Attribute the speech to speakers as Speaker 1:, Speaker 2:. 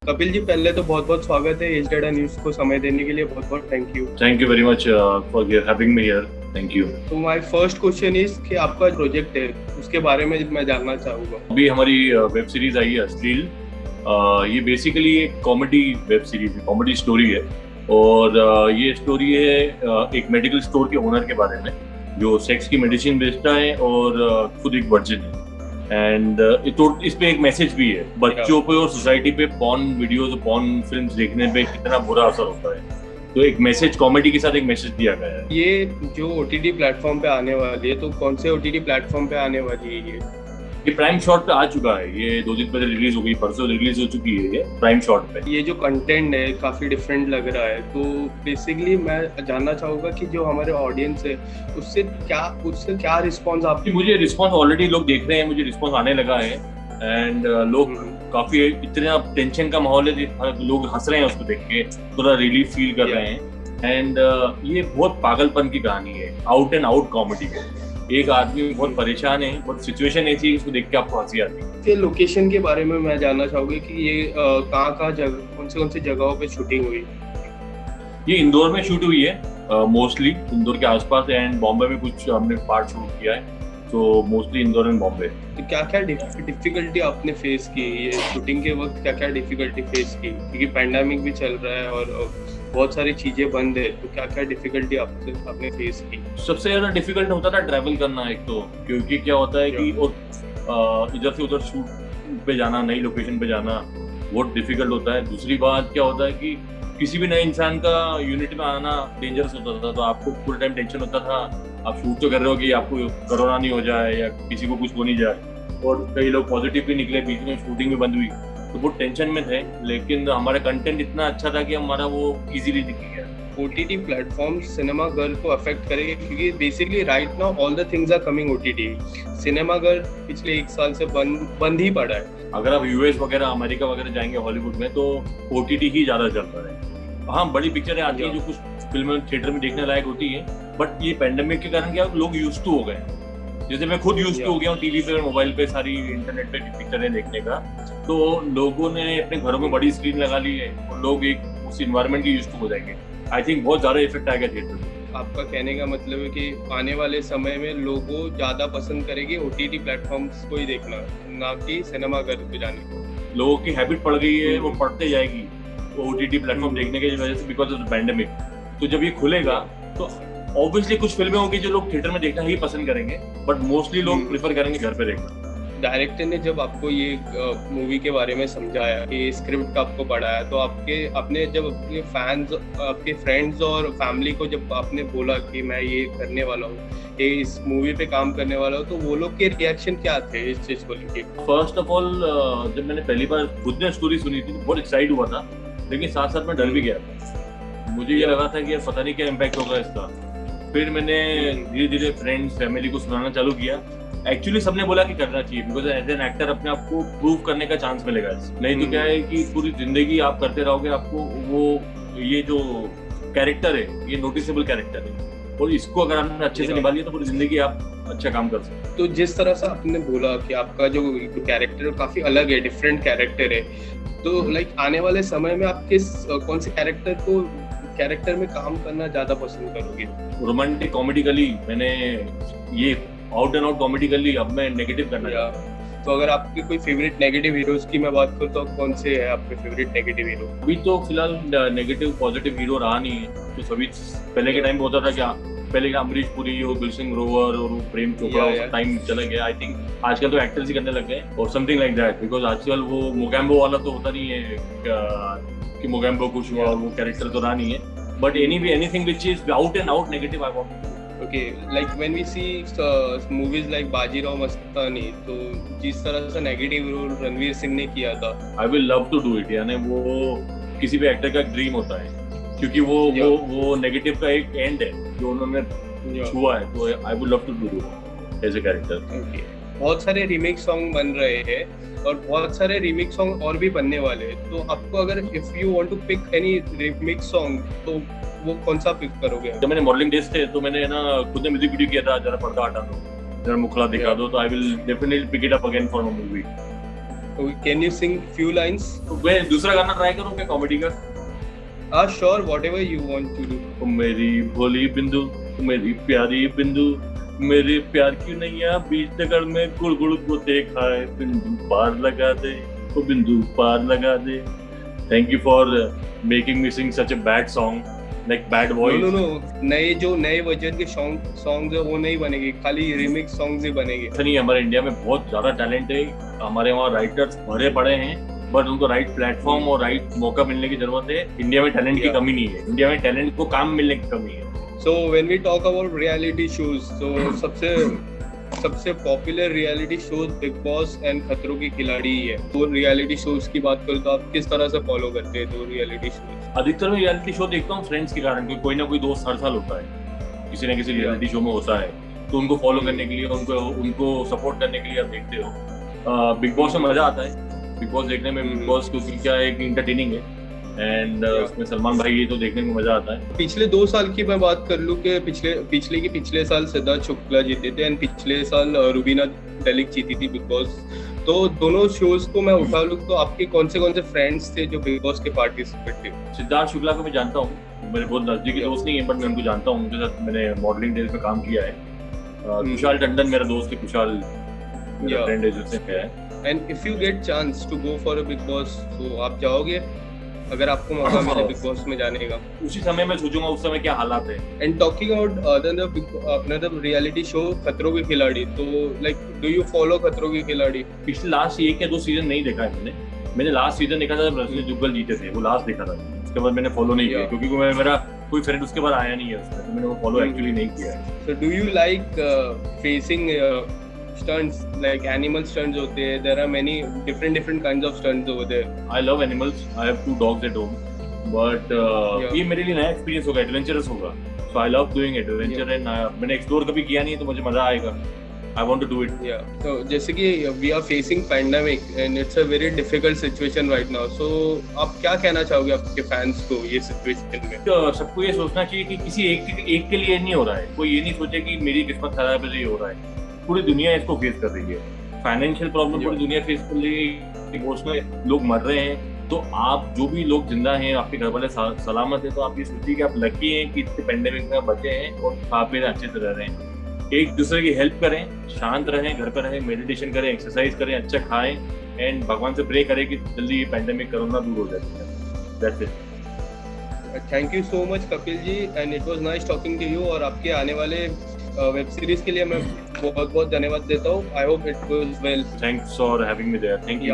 Speaker 1: कपिल जी, पहले तो बहुत बहुत स्वागत है एज डाटा न्यूज को समय देने के लिए। बहुत बहुत thank you.
Speaker 2: Thank you very much for having me here. Thank you.
Speaker 1: तो माय फर्स्ट क्वेश्चन इज कि आपका प्रोजेक्ट है उसके बारे में मैं जानना चाहूँगा।
Speaker 2: अभी हमारी वेब सीरीज आई है अश्लील। ये बेसिकली एक कॉमेडी वेब सीरीज है, कॉमेडी स्टोरी है। और ये स्टोरी है एक मेडिकल स्टोर के ओनर के बारे में जो सेक्स की मेडिसिन बेचता है और खुद एक वर्जिन है। एंड इस पे एक मैसेज भी है बच्चों पे और सोसाइटी पे पॉर्न वीडियोस, पॉर्न फिल्म्स देखने पे कितना बुरा असर होता है। तो एक मैसेज, कॉमेडी के साथ एक मैसेज दिया गया है।
Speaker 1: ये जो ओटीटी प्लेटफॉर्म पे आने वाली है, तो कौन से ओटीटी प्लेटफॉर्म पे आने वाली है
Speaker 2: ये प्राइम शॉट पे आ चुका है। ये 2 दिन पहले रिलीज हो गई, परसों रिलीज हो चुकी है ये प्राइम शॉट पे।
Speaker 1: ये जो कंटेंट है काफी डिफरेंट लग रहा है, तो बेसिकली मैं जानना चाहूंगा कि जो हमारे ऑडियंस है उससे क्या रिस्पॉन्स आप।
Speaker 2: मुझे रिस्पॉन्स ऑलरेडी लोग देख रहे हैं, मुझे रिस्पॉन्स आने लगा है। एंड लोग काफी, इतना टेंशन का माहौल है, लोग हंस रहे हैं उसको देख के, थोड़ा रिलीफ फील कर रहे हैं। एंड ये बहुत पागलपन की कहानी है, आउट एंड आउट कॉमेडी है। एक आदमी बहुत परेशान है, बहुत सिचुएशन ऐसी है, इसको देख के आपको हंसी आती है।
Speaker 1: ये लोकेशन के बारे में मैं जानना चाहूंगी कि ये कहाँ जगह, कौन सी जगहों पे शूटिंग हुई।
Speaker 2: ये इंदौर में शूट हुई है, मोस्टली इंदौर के आसपास, एंड बॉम्बे में कुछ हमने पार्ट शूट किया है। तो मोस्टली इंदौर एंड बॉम्बे।
Speaker 1: तो क्या क्या डिफिकल्टी आपने फेस की ये शूटिंग के वक्त, क्या क्या डिफिकल्टी फेस की, क्योंकि पैंडेमिक भी चल रहा है और बहुत सारी चीजें बंद है, तो क्या क्या डिफिकल्टी आपने फेस की।
Speaker 2: सबसे ज्यादा डिफिकल्ट होता था ट्रैवल करना एक तो, क्योंकि क्या होता है कि इधर से उधर शूट पे जाना, नई लोकेशन पे जाना बहुत डिफिकल्ट होता है। दूसरी बात क्या होता है कि किसी भी नए इंसान का यूनिट में आना डेंजरस होता था, तो आपको पूरे टाइम टेंशन होता था आप शूट तो कर रहे हो कि आपको कोरोना नहीं हो जाए या किसी को कुछ हो नहीं जाए। और कई लोग पॉजिटिव भी निकले, बीच में शूटिंग भी बंद हुई, तो बहुत टेंशन में थे। लेकिन हमारा कंटेंट इतना अच्छा था कि हमारा वो इजीली दिख गया।
Speaker 1: ओटीटी प्लेटफॉर्म सिनेमा घर को अफेक्ट करेगी, क्योंकि basically right now all the things are coming OTT. Cinema घर पिछले 1 साल से बंद ही पड़ा है।
Speaker 2: अगर आप यूएस वगैरह, अमेरिका वगैरह जाएंगे हॉलीवुड में, तो ओटीटी ही ज्यादा चलता है। हाँ, बड़ी पिक्चरें आती है जो कुछ फिल्में थिएटर में देखने लायक होती है, बट ये पैंडेमिक के कारण क्या लोग यूज्ड टू हो गए। जैसे मैं खुद यूज्ड टू हो गया हूँ टीवी पे, मोबाइल पे, सारी इंटरनेट पे पिक्चरें देखने का। तो लोगों ने अपने घरों में बड़ी स्क्रीन लगा ली है और लोग एक उस इन्वायरमेंट की यूज्ड टू हो जाएंगे। आई थिंक बहुत ज्यादा इफेक्ट आएगा थिएटर में।
Speaker 1: आपका कहने का मतलब है कि आने वाले समय में लोगों ज्यादा पसंद करेंगे ओटीटी प्लेटफॉर्म्स को ही देखना, ना कि सिनेमा घर पे जाने को।
Speaker 2: लोगों की हैबिट पड़ गई है, वो पड़ते जाएगी ओटीटी प्लेटफॉर्म देखने की वजह से, बिकॉज ऑफ द पैंडेमिक। तो जब ये खुलेगा तो ऑब्वियसली कुछ फिल्में होंगी जो लोग थिएटर में देखना ही पसंद करेंगे, बट मोस्टली लोग प्रेफर करेंगे घर पे देखना।
Speaker 1: डायरेक्टर ने जब आपको ये मूवी के बारे में समझाया, कि स्क्रिप्ट आपको पढ़ाया, तो आपने जब अपने फैंस, आपके फ्रेंड्स और फैमिली को जब आपने बोला कि मैं ये करने वाला हूँ, ये इस मूवी पे काम करने वाला हूँ, तो वो लोग के रिएक्शन क्या थे इस चीज को लेके।
Speaker 2: फर्स्ट ऑफ ऑल, जब मैंने पहली बार खुद ने स्टोरी सुनी थी तो बहुत एक्साइट हुआ था, लेकिन साथ साथ में डर भी गया था। मुझे ये लगा था कि पता नहीं क्या इम्पैक्ट होगा इसका। फिर मैंने धीरे धीरे फ्रेंड्स, फैमिली को सुनाना चालू किया। एक्चुअली सबने बोला कि करना चाहिए, बिकॉज एज एन एक्टर अपने आप को प्रूव करने का चांस मिलेगा। नहीं तो क्या है कि पूरी जिंदगी आप करते रहोगे, आपको वो ये जो कैरेक्टर है ये नोटिसेबल कैरेक्टर है, और इसको अगर आपने अच्छे से निभा लिया तो पूरी जिंदगी आप अच्छा काम कर सकते हैं।
Speaker 1: तो जिस तरह से आपने बोला कि आपका जो कैरेक्टर काफी अलग है, डिफरेंट कैरेक्टर है, तो लाइक आने वाले समय में आप कौन से कैरेक्टर में काम करना ज्यादा पसंद करोगे।
Speaker 2: रोमांटिक कॉमेडिकली मैंने ये आउट एंड आउट कॉमेडिकली, अब मैं नेगेटिव करना चाहता हूँ।
Speaker 1: तो अगर आपके कोई फेवरेट नेगेटिव हीरोज की मैं बात करूँ, तो कौन से है आपके फेवरेट नेगेटिव हीरो।
Speaker 2: अभी तो फिलहाल नेगेटिव पॉजिटिव हीरो रहा नहीं है। तो सभी पहले के टाइम में होता था क्या, पहले का अमरीश पुरी और गुलशन ग्रोवर और प्रेम चोपड़ा, टाइम चला गया। आई थिंक आजकल तो एक्टर्स ही करने लग गए और समथिंग लाइक दैट, बिकॉज आजकल वो मोगैम्बो वाला तो होता नहीं है कि मोगैम्बो कुछ हुआ और वो कैरेक्टर तो रहा नहीं है। But anything which is out and out negative I want.
Speaker 1: Okay, like when we see movies like Bajirao Mastani, तो जिस तरह से नेगेटिव रोल रणवीर सिंह ने किया था,
Speaker 2: I will love to do it। यानी वो किसी भी एक्टर का ड्रीम होता है, क्योंकि वो नेगेटिव का एक एंड है जो उन्होंने छुआ है। तो I would love to do it as a character।
Speaker 1: Okay. बहुत सारे रीमेक सॉन्ग बन रहे हैं और बहुत सारे रीमेक सॉन्ग और भी बनने वाले हैं, तो आपको अगर if you want to pick any remake song, तो वो कौन सा पिक करोगे।
Speaker 2: जब मैंने मॉडलिंग डेज थे तो मैंने ना खुद ने म्यूजिक वीडियो किया था, जरा पर्दा हटा दो, जरा मुखड़ा दिखा दो, तो I will definitely pick it up again for a movie.
Speaker 1: Can you sing few lines?
Speaker 2: तो मैं दूसरा गाना ट्राई करूँ क्या कॉमेडी का?
Speaker 1: Sure, whatever you want to do.
Speaker 2: ओ मेरी भोली बिंदु, ओ मेरी प्यारी बिंदु, मेरे प्यार की नैया बीच नगर में गुड़ गुड़ को देखा है, बिंदु पार लगा दे, ओ बिंदु पार लगा दे. Thank you for making me sing such a bad song, like bad voice.
Speaker 1: No. नए वर्जन के सॉन्ग्स है वो नहीं बनेंगे, खाली रिमिक्स सॉन्ग्स ही बनेंगे.
Speaker 2: ऐसा नहीं है, हमारे इंडिया में बहुत ज्यादा टैलेंट है, हमारे वहाँ राइटर्स भरे पड़े हैं, बट उनको राइट प्लेटफॉर्म और राइट मौका मिलने की जरूरत है. इंडिया में टैलेंट की कमी नहीं है, इंडिया में टैलेंट को काम मिलने की कमी है.
Speaker 1: So when we talk about reality shows, so सबसे popular reality shows big boss and खतरों के खिलाड़ी ही है. तो रियलिटी शोज की बात करूँ तो आप किस तरह से फॉलो करते हैं दो रियलिटी शोज?
Speaker 2: अधिकतर मैं रियलिटी शो देखता हूँ फ्रेंड्स के कारण, क्योंकि कोई ना कोई दोस्त हर साल होता है, किसी न किसी रियलिटी शो में होता है, तो उनको फॉलो करने के लिए, उनको सपोर्ट करने के लिए आप देखते हो. बिग बॉस में मजा आता है, बिग बॉस देखने में. बिग बॉस क्योंकि क्या है कि इंटरटेनिंग है, एंड उसमें सलमान भाई ये तो देखने में मजा आता है.
Speaker 1: पिछले 2 साल की मैं बात कर लूँ कि पिछले साल सिद्धार्थ शुक्ला जीते थे एंड पिछले साल रुबीना टैलिक जीती थी बिग बॉस. तो दोनों शोज को मैं उठा लूँ तो आपके कौन से फ्रेंड्स थे जो बिग बॉस के पार्टिसिपेट थे?
Speaker 2: सिद्धार्थ शुक्ला को मैं जानता हूँ, मेरे बहुत नजदीकी दोस्त नहीं है, बट मैं उनको जानता हूँ, उनके साथ मैंने मॉडलिंग डेज में काम किया है. कुशाल टंडन मेरा दोस्त है, कुशाल मेरा फ्रेंड है जिससे है.
Speaker 1: And if you get chance to go for a Bigg Boss तो आप जाओगे अगर आपको मौका मिले बिग बॉस में जाने का?
Speaker 2: उसी समय मैं सोचूंगा उस समय क्या हालात है.
Speaker 1: And talking about another reality show खतरों के खिलाड़ी, तो लाइक डू यू फॉलो खतरों के खिलाड़ी?
Speaker 2: पिछले लास्ट 1 या 2 सीजन नहीं देखा है मैंने लास्ट सीजन देखा था जब रजनी जुग्गल जीते थे, वो लास्ट देखा था. उसके बाद मैंने फॉलो नहीं किया क्योंकि मेरा कोई फ्रेंड उसके बाद आया नहीं है उसमें, तो मैंने वो फॉलो एक्चुअली नहीं किया.
Speaker 1: So do you like facing stunts like animal stunts होते हैं? There are many different kinds of stunts over there.
Speaker 2: I love animals. I have 2 dogs at home. But ये मेरे लिए नया एक्सपीरियंस होगा, एडवेंचरस होगा. So I love doing adventure and मैंने explore कभी किया नहीं तो मुझे मजा आएगा. I want to do it.
Speaker 1: Yeah. So जैसे कि we are facing pandemic and it's a very difficult situation right now. So आप क्या कहना चाहोगे आपके फैंस को ये सिचुएशन में?
Speaker 2: तो सबको ये सोचना चाहिए कि किसी एक के लिए नहीं हो रहा है. कोई ये नहीं सोचे कि मेरी किस्मत खराब है ये हो रहा है. पूरी दुनिया इसको फेस कर रही है. फाइनेंशियल प्रॉब्लम पूरी दुनिया फेस कर रही है, इमोशनल लोग मर रहे हैं. तो आप जो भी लोग जिंदा हैं, आपके घर वाले सलामत है, तो आप ये सोचिए कि आप लकी हैं कि इतने पेंडेमिक में बचे हैं और खा पी अच्छे से रह रहे हैं. एक दूसरे की हेल्प करें, शांत रहें, घर पर रहें, मेडिटेशन करें, एक्सरसाइज करें, अच्छा खाएं एंड भगवान से प्रे करें कि जल्दी ये पेंडेमिक कोरोना दूर हो जाए. That's it.
Speaker 1: Thank you so much Kapil ji and it was nice talking to you. और आपके आने वाले वेब सीरीज के लिए मैं बहुत धन्यवाद देता हूँ. I hope it goes well.
Speaker 2: Thanks for having me there. Thank you.